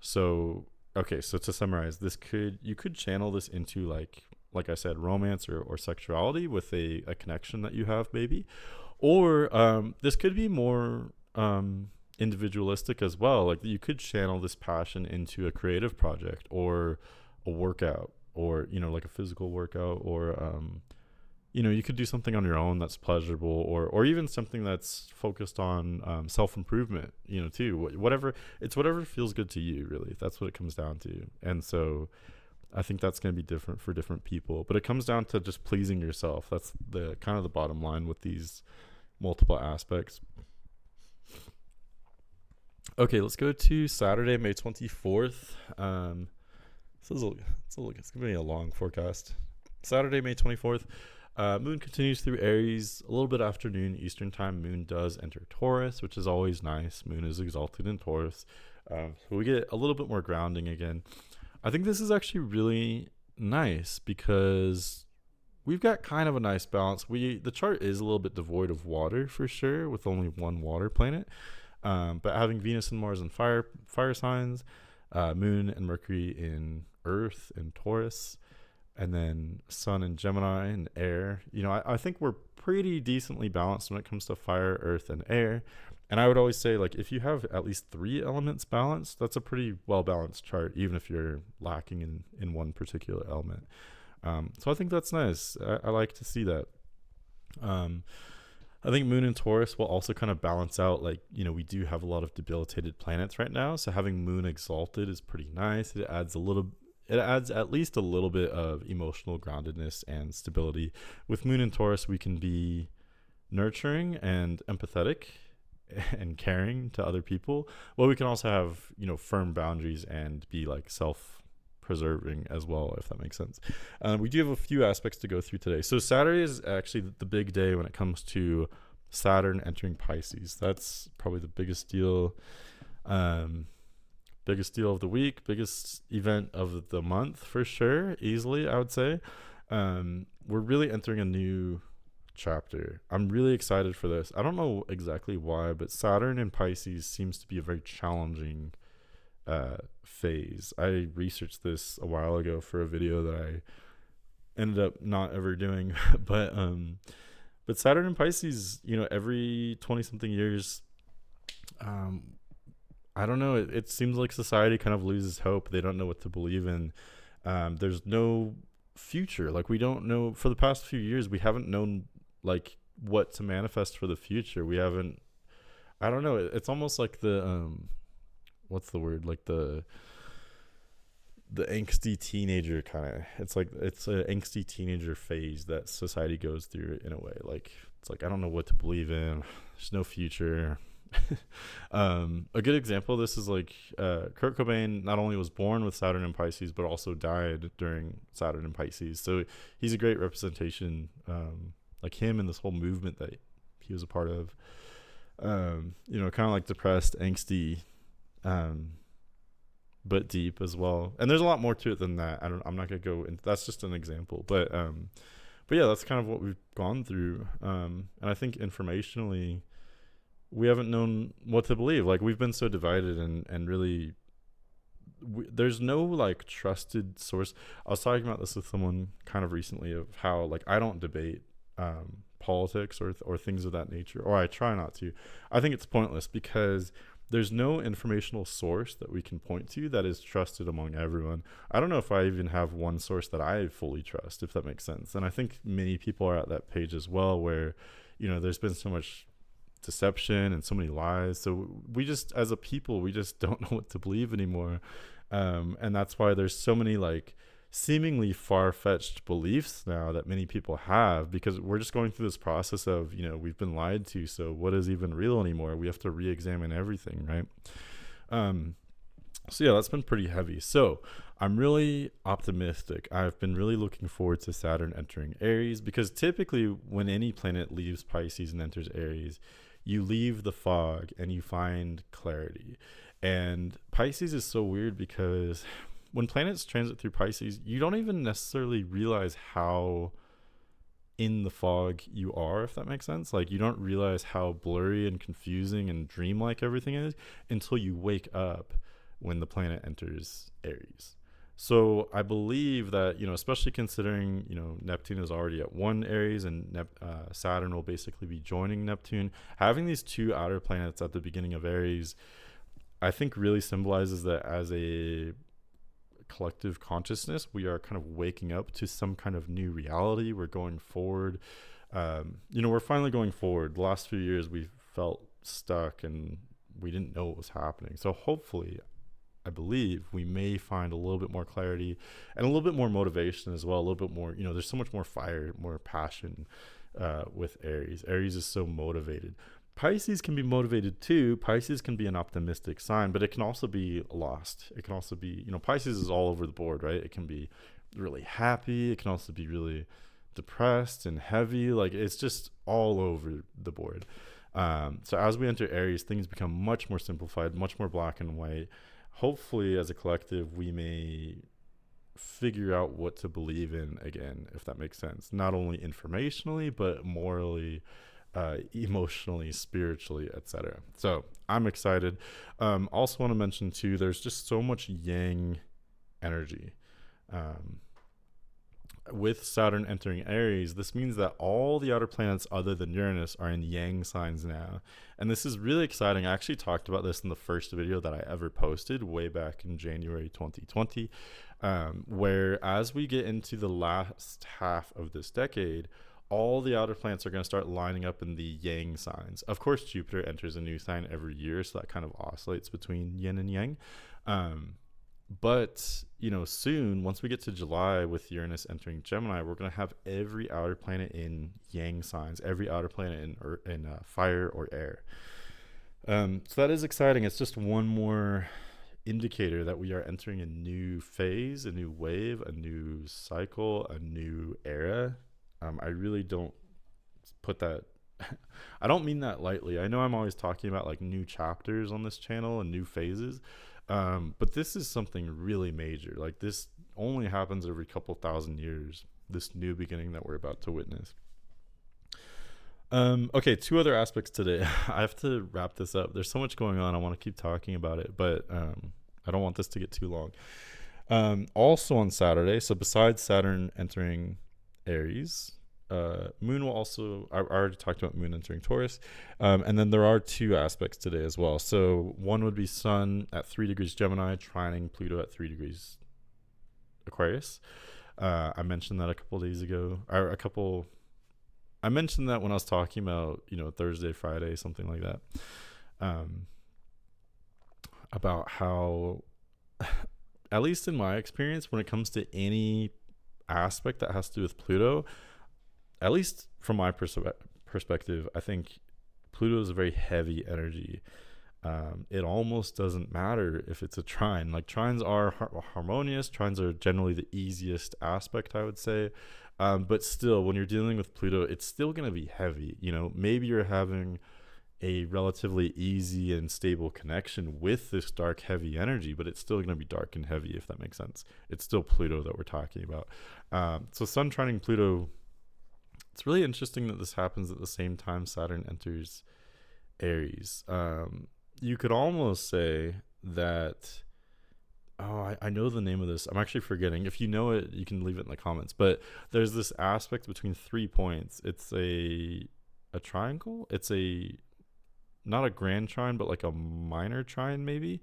So to summarize, you could channel this into like I said, romance or sexuality with a connection that you have maybe, or this could be more individualistic as well. Like you could channel this passion into a creative project or a workout, or like a physical workout, or you could do something on your own that's pleasurable, or even something that's focused on self-improvement, too. Whatever feels good to you, really. That's what it comes down to. And so I think that's going to be different for different people, but it comes down to just pleasing yourself. That's the kind of the bottom line with these multiple aspects. Okay, let's go to Saturday, May 24th. It's going to be a long forecast. Saturday, May 24th. Moon continues through Aries. A little bit afternoon Eastern time, moon does enter Taurus, which is always nice. Moon is exalted in Taurus. So we get a little bit more grounding again. I think this is actually really nice because we've got kind of a nice balance. The chart is a little bit devoid of water for sure, with only one water planet. But having Venus and Mars in fire signs, Moon and Mercury in Earth and Taurus, and then Sun and Gemini and air. I think we're pretty decently balanced when it comes to fire, earth, and air. And I would always say, like, if you have at least 3 elements balanced, that's a pretty well-balanced chart, even if you're lacking in one particular element. So I think that's nice. I like to see that. I think Moon and Taurus will also kind of balance out, we do have a lot of debilitated planets right now. So having Moon exalted is pretty nice. It adds at least a little bit of emotional groundedness and stability. With Moon and Taurus, we can be nurturing and empathetic and caring to other people. Well, we can also have, firm boundaries and be self-preserving as well, if that makes sense. We do have a few aspects to go through today. So Saturday is actually the big day when it comes to Saturn entering Pisces. That's probably the biggest deal. Biggest deal of the week, biggest event of the month for sure, easily, I would say. We're really entering a new chapter. I'm really excited for this. I don't know exactly why, but Saturn in Pisces seems to be a very challenging phase. I researched this a while ago for a video that I ended up not ever doing, but Saturn in Pisces, every 20 something years, I don't know. It seems like society kind of loses hope. They don't know what to believe in. There's no future. We don't know. For the past few years, we haven't known what to manifest for the future. We haven't. I don't know. It's almost like the what's the word? The angsty teenager kind of. It's an angsty teenager phase that society goes through in a way. It's I don't know what to believe in. There's no future. A good example of this is like Kurt Cobain not only was born with Saturn in Pisces, but also died during Saturn in Pisces. So he's a great representation, like him and this whole movement that he was a part of. Kind of like depressed, angsty, um, but deep as well. And there's a lot more to it than that. I'm not gonna go into. That's just an example, but yeah, that's kind of what we've gone through. And I think informationally, we haven't known what to believe. Like we've been so divided, and really, there's no like trusted source. I was talking about this with someone kind of recently of how like I don't debate politics or things of that nature, or I try not to. I think it's pointless because there's no informational source that we can point to that is trusted among everyone. I don't know if I even have one source that I fully trust, if that makes sense. And I think many people are at that page as well, where there's been so much deception and so many lies, so we just, as a people, we just don't know what to believe anymore. And that's why there's so many like seemingly far-fetched beliefs now that many people have, because we're just going through this process of we've been lied to, so what is even real anymore? We have to re-examine everything, right? So yeah, that's been pretty heavy. So I'm really optimistic. I've been really looking forward to Saturn entering Aries, because typically when any planet leaves Pisces and enters Aries, you leave the fog and you find clarity. And Pisces is so weird because when planets transit through Pisces, you don't even necessarily realize how in the fog you are, if that makes sense. Like you don't realize how blurry and confusing and dreamlike everything is until you wake up when the planet enters Aries. So I believe that, especially considering, Neptune is already at 1 Aries, and Saturn will basically be joining Neptune. Having these two outer planets at the beginning of Aries, I think really symbolizes that as a collective consciousness, we are kind of waking up to some kind of new reality. We're going forward. We're finally going forward. The last few years we felt stuck and we didn't know what was happening. So hopefully, I believe we may find a little bit more clarity and a little bit more motivation as well. A little bit more, there's so much more fire, more passion with Aries. Aries is so motivated. Pisces can be motivated too. Pisces can be an optimistic sign, but it can also be lost. It can also be, Pisces is all over the board, right? It can be really happy. It can also be really depressed and heavy. Like it's just all over the board. So as we enter Aries, things become much more simplified, much more black and white. Hopefully, as a collective, we may figure out what to believe in again, if that makes sense. Not only informationally, but morally, emotionally, spiritually, etc. So I'm excited. Also want to mention too, there's just so much yang energy. With Saturn entering Aries, this means that all the outer planets other than Uranus are in yang signs now. And this is really exciting. I actually talked about this in the first video that I ever posted way back in January 2020, where as we get into the last half of this decade, all the outer planets are going to start lining up in the yang signs. Of course, Jupiter enters a new sign every year, so that kind of oscillates between yin and yang. But soon, once we get to July with Uranus entering Gemini, we're going to have every outer planet in yang signs, every outer planet in fire or air. So that is exciting. It's just one more indicator that we are entering a new phase, a new wave, a new cycle, a new era. I really don't put that I don't mean that lightly. I know I'm always talking about like new chapters on this channel and new phases, but this is something really major. Like this only happens every couple thousand years, this new beginning that we're about to witness. Okay, 2 other aspects today. I have to wrap this up. There's so much going on. I want to keep talking about it, but I don't want this to get too long. Also on Saturday, so besides Saturn entering Aries, Moon will also, I already talked about Moon entering Taurus, and then there are 2 aspects today as well. So one would be Sun at 3 degrees Gemini trining Pluto at 3 degrees Aquarius. I mentioned that a couple days ago, or I mentioned that when I was talking about Thursday, Friday, something like that, about how at least in my experience, when it comes to any aspect that has to do with Pluto, at least from my perspective, I think Pluto is a very heavy energy. It almost doesn't matter if it's a trine. Like trines are harmonious. Trines are generally the easiest aspect, I would say. But still, when you're dealing with Pluto, it's still going to be heavy. Maybe you're having a relatively easy and stable connection with this dark, heavy energy, but it's still going to be dark and heavy, if that makes sense. It's still Pluto that we're talking about. So Sun trining Pluto, it's really interesting that this happens at the same time Saturn enters Aries. You could almost say that, I know the name of this. I'm actually forgetting. If you know it, you can leave it in the comments. But there's this aspect between 3 points. It's a triangle. It's not a grand trine, but like a minor trine maybe,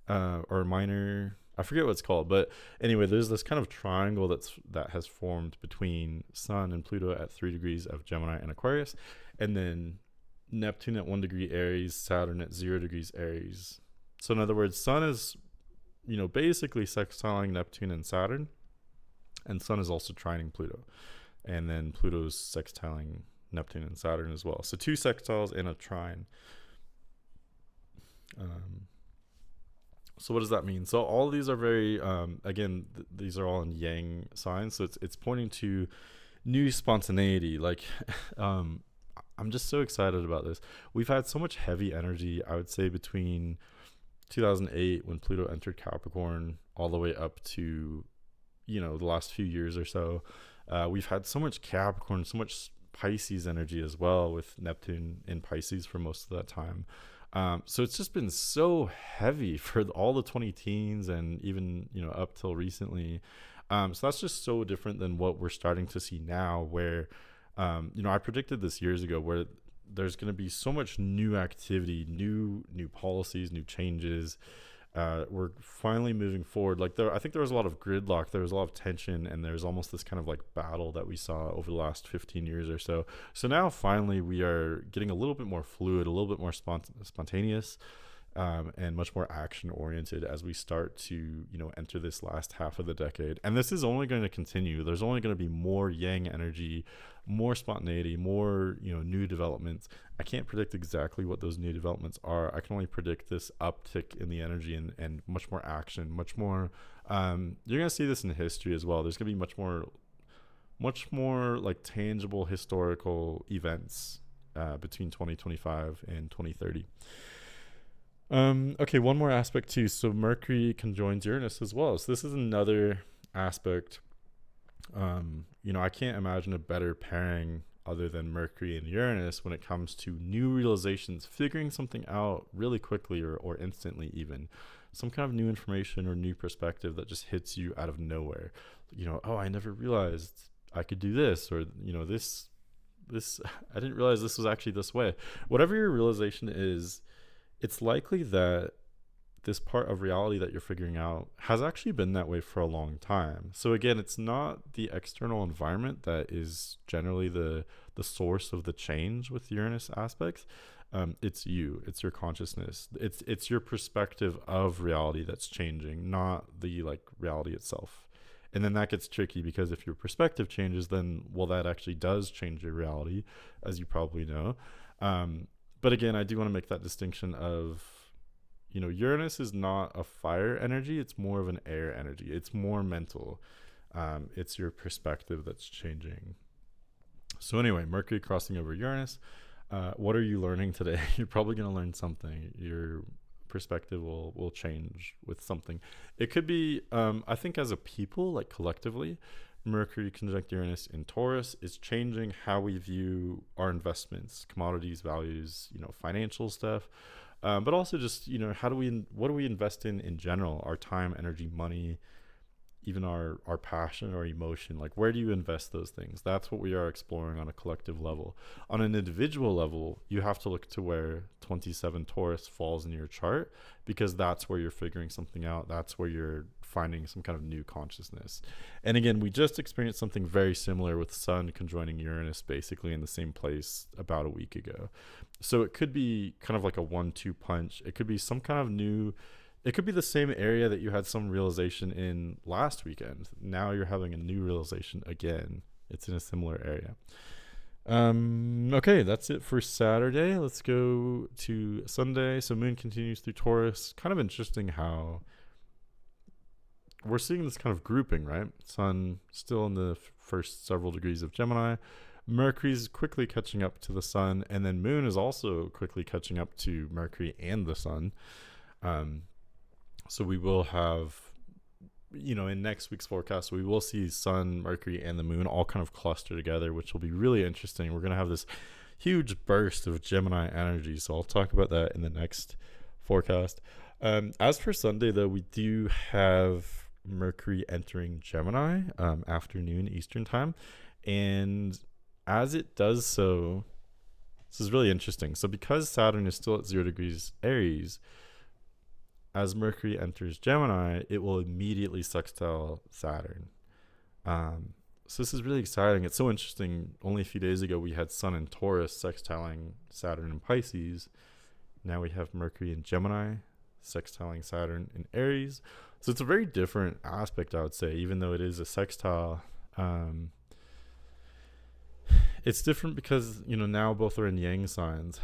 or minor. I forget what it's called. But anyway, there's this kind of triangle that has formed between Sun and Pluto at 3 degrees of Gemini and Aquarius, and then Neptune at 1 degree Aries, Saturn at 0 degrees Aries. So in other words, Sun is, basically sextiling Neptune and Saturn, and Sun is also trining Pluto, and then Pluto's sextiling Neptune and Saturn as well. So 2 sextiles and a trine. So what does that mean? So all of these are very, again, these are all in Yang signs. So it's pointing to new spontaneity. Like, I'm just so excited about this. We've had so much heavy energy, I would say, between 2008 when Pluto entered Capricorn all the way up to, the last few years or so. We've had so much Capricorn, so much Pisces energy as well, with Neptune in Pisces for most of that time. So it's just been so heavy for all the 20 teens and even, up till recently. So that's just so different than what we're starting to see now, where I predicted this years ago, where there's going to be so much new activity, new policies, new changes. We're finally moving forward. Like I think there was a lot of gridlock, there was a lot of tension, and there's almost this kind of like battle that we saw over the last 15 years or so. So now finally we are getting a little bit more fluid, a little bit more spontaneous, and much more action oriented as we start to enter this last half of the decade. And this is only going to continue. There's only going to be more Yang energy, more spontaneity, more new developments. I can't predict exactly what those new developments are. I can only predict this uptick in the energy and much more action, much more. You're going to see this in history as well. There's going to be much more like tangible historical events between 2025 and 2030. Okay, one more aspect too. So Mercury conjoins Uranus as well. So this is another aspect. I can't imagine a better pairing other than Mercury and Uranus when it comes to new realizations, figuring something out really quickly or instantly, even some kind of new information or new perspective that just hits you out of nowhere. I never realized I could do this, or this I didn't realize this was actually this way. Whatever your realization is, it's likely that this part of reality that you're figuring out has actually been that way for a long time. So again, it's not the external environment that is generally the source of the change with Uranus aspects. It's you, it's your consciousness, it's your perspective of reality that's changing, not the reality itself. And then that gets tricky, because if your perspective changes, then that actually does change your reality, as you probably know. But again, I do want to make that distinction of, Uranus is not a fire energy. It's more of an air energy. It's more mental. It's your perspective that's changing. So anyway, Mercury crossing over Uranus. What are you learning today? You're probably going to learn something. Your perspective will change with something. It could be, I think as a people, like collectively, Mercury conjunct Uranus in Taurus is changing how we view our investments, commodities, values, financial stuff, but also just what do we invest in general? Our time, energy, money, even our passion or emotion. Like, where do you invest those things? That's what we are exploring on a collective level. On an individual level, you have to look to where 27 Taurus falls in your chart, because that's where you're figuring something out. That's where you're finding some kind of new consciousness. And again, we just experienced something very similar with Sun conjoining Uranus basically in the same place about a week ago. So it could be kind of like a 1-2 punch. It could be some kind of new, it could be the same area that you had some realization in last weekend. Now you're having a new realization again. It's in a similar area. Okay, that's it for Saturday. Let's go to Sunday. So Moon continues through Taurus. Kind of interesting how we're seeing this kind of grouping, right? Sun still in the first several degrees of Gemini. Mercury's quickly catching up to the sun, and then Moon is also quickly catching up to Mercury and the sun. Um, so we will have, in next week's forecast, we will see Sun, Mercury, and the Moon all kind of cluster together, which will be really interesting. We're going to have this huge burst of Gemini energy. So I'll talk about that in the next forecast. As for Sunday, though, we do have Mercury entering Gemini afternoon Eastern time. And as it does so, this is really interesting. So because Saturn is still at 0 degrees Aries, as Mercury enters Gemini, it will immediately sextile Saturn. So this is really exciting. It's so interesting. Only a few days ago, we had Sun in Taurus sextiling Saturn in Pisces. Now we have Mercury in Gemini sextiling Saturn in Aries. So it's a very different aspect, I would say, even though it is a sextile. It's different because, now both are in yang signs.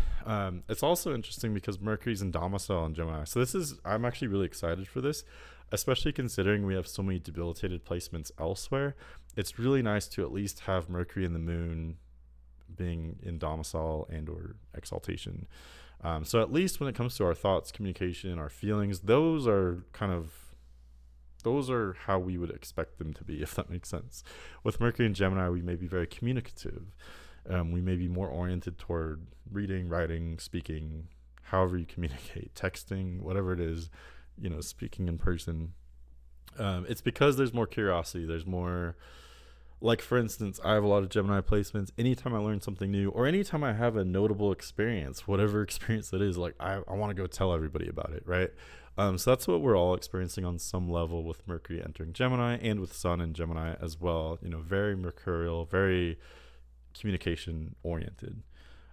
It's also interesting because Mercury's in domicile in Gemini. So I'm actually really excited for this, especially considering we have so many debilitated placements elsewhere. It's really nice to at least have Mercury and the Moon being in domicile and or exaltation. So at least when it comes to our thoughts, communication, our feelings, those are how we would expect them to be, if that makes sense. With Mercury and Gemini, we may be very communicative. We may be more oriented toward reading, writing, speaking, however you communicate, texting, whatever it is, speaking in person. It's because there's more curiosity. There's more, like, for instance, I have a lot of Gemini placements. Anytime I learn something new or anytime I have a notable experience, whatever experience it is, like I want to go tell everybody about it, right? So that's what we're all experiencing on some level with Mercury entering Gemini and with Sun in Gemini as well. Very mercurial, very communication oriented.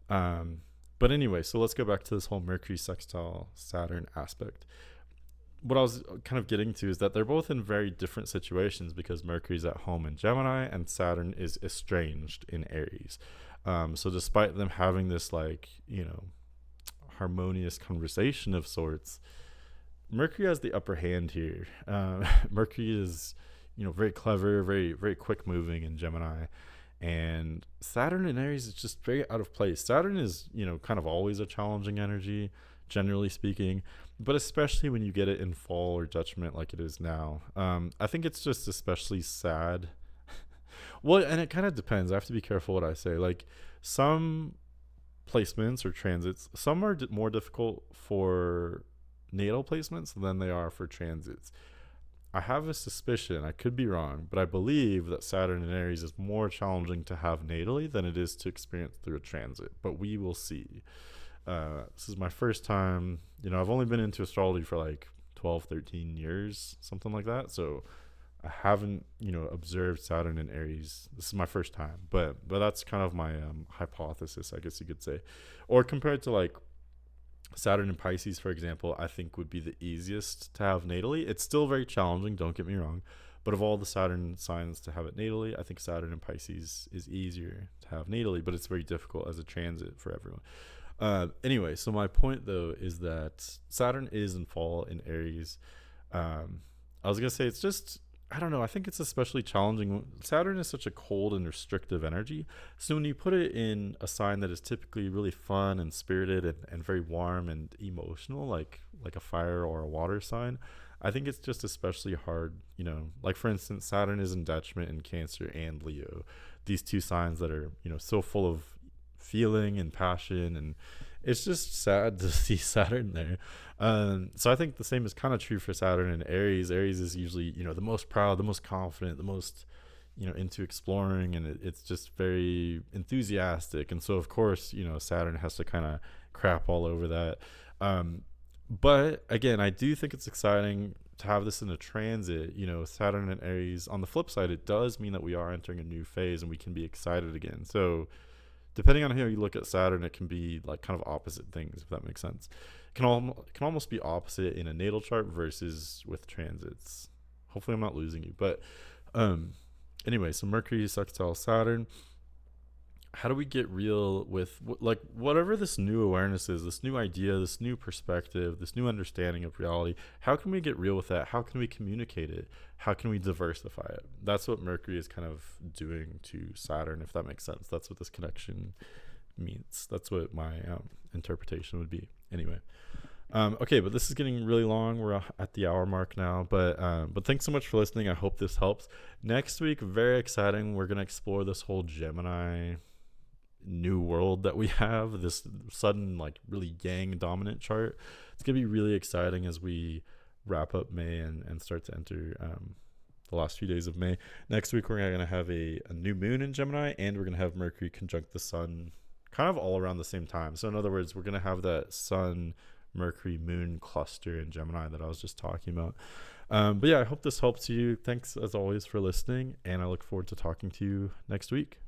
But anyway, so let's go back to this whole Mercury sextile Saturn aspect. What I was kind of getting to is that they're both in very different situations because Mercury's at home in Gemini and Saturn is estranged in Aries. So despite them having this harmonious conversation of sorts, Mercury has the upper hand here. Mercury is, very clever, very, very quick moving in Gemini. And Saturn in Aries is just very out of place. Saturn is, kind of always a challenging energy, generally speaking, but especially when you get it in fall or judgment like it is now. I think it's just especially sad. Well, and it kind of depends. I have to be careful what I say. Like, some placements or transits, some are more difficult for natal placements than they are for transits. I have a suspicion, I could be wrong, but I believe that Saturn in Aries is more challenging to have natally than it is to experience through a transit, but we will see. This is my first time, I've only been into astrology for like 12, 13 years, something like that. So I haven't, observed Saturn in Aries. This is my first time, but that's kind of my hypothesis, I guess you could say. Or compared to like Saturn in Pisces, for example, I think would be the easiest to have natally. It's still very challenging, don't get me wrong, but of all the Saturn signs to have it natally, I think Saturn in Pisces is easier to have natally, but it's very difficult as a transit for everyone. Anyway, so my point though is that Saturn is in fall in Aries. I was gonna say it's just, I don't know, I think it's especially challenging. Saturn is such a cold and restrictive energy, so when you put it in a sign that is typically really fun and spirited and very warm and emotional, like a fire or a water sign, I think it's just especially hard. Like, for instance, Saturn is in detriment in Cancer and Leo, these two signs that are so full of feeling and passion, and it's just sad to see Saturn there. So I think the same is kind of true for Saturn and Aries. Aries is usually the most proud, the most confident, the most into exploring, and it's just very enthusiastic. And so of course Saturn has to kind of crap all over that. But again, I do think it's exciting to have this in a transit. Saturn and Aries, on the flip side, it does mean that we are entering a new phase and we can be excited again. So depending on how you look at Saturn, it can be like kind of opposite things, if that makes sense. It can almost be opposite in a natal chart versus with transits. Hopefully I'm not losing you. But anyway, so Mercury sextile Saturn. how do we get real with like whatever this new awareness is, this new idea, this new perspective, this new understanding of reality? How can we get real with that? How can we communicate it? How can we diversify it? That's what Mercury is kind of doing to Saturn, if that makes sense. That's what this connection means. That's what my interpretation would be. Anyway, okay, but this is getting really long. We're at the hour mark now, but thanks so much for listening. I hope this helps. Next week, very exciting. We're gonna explore this whole Gemini new world that we have. This sudden, like, really yang dominant chart. It's gonna be really exciting as we wrap up May and start to enter the last few days of May. Next week, we're gonna have a new moon in Gemini, and we're gonna have Mercury conjunct the Sun, kind of all around the same time. So in other words, we're gonna have that Sun Mercury moon cluster in Gemini that I was just talking about. But yeah, I hope this helps you. Thanks as always for listening, and I look forward to talking to you next week.